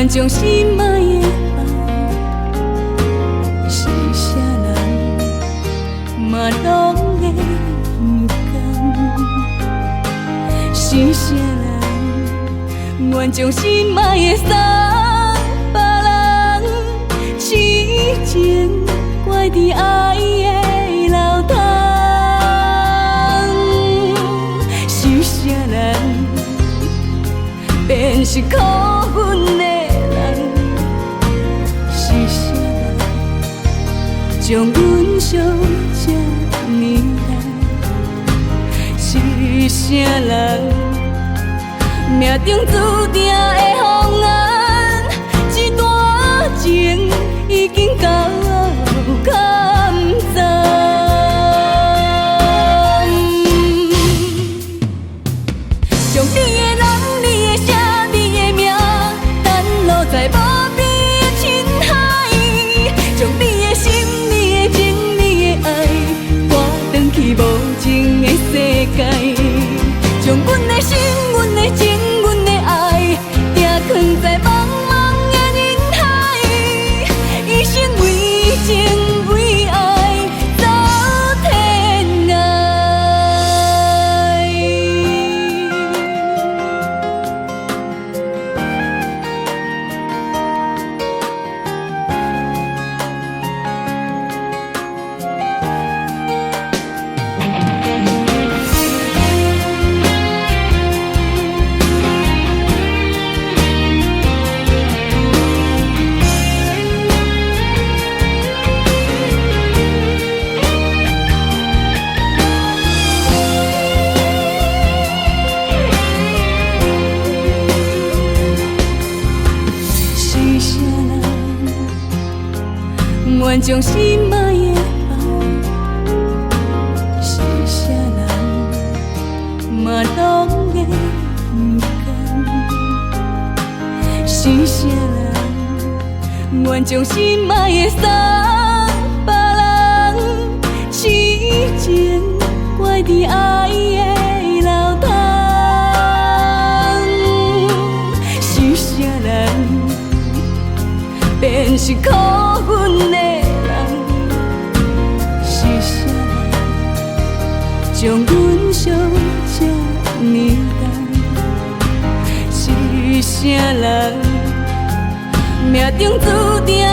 愿将心爱的放，是啥人嘛拢会不甘？是啥人愿将心爱的送别人？痴情怪伫爱的流淌，是啥人变是苦阮的人？是啥人将阮伤这呢重？是啥人命中注定的风眼？一段情已经到坎站，将你的人、你的声、你的名，等落在无边的深海，将你的心、你的情、你的爱，带转去无情的世界，将阮的心、阮的情、阮的爱，定藏在茫茫的人海，一生为情为爱走天涯。是啥人愿将心爱的放？是啥人嘛拢会不甘？是啥人愿将心爱的送别人？痴情怪伫爱的流淌，是啥人变是苦阮的人？是啥人将阮伤这呢重？是啥人命中注定的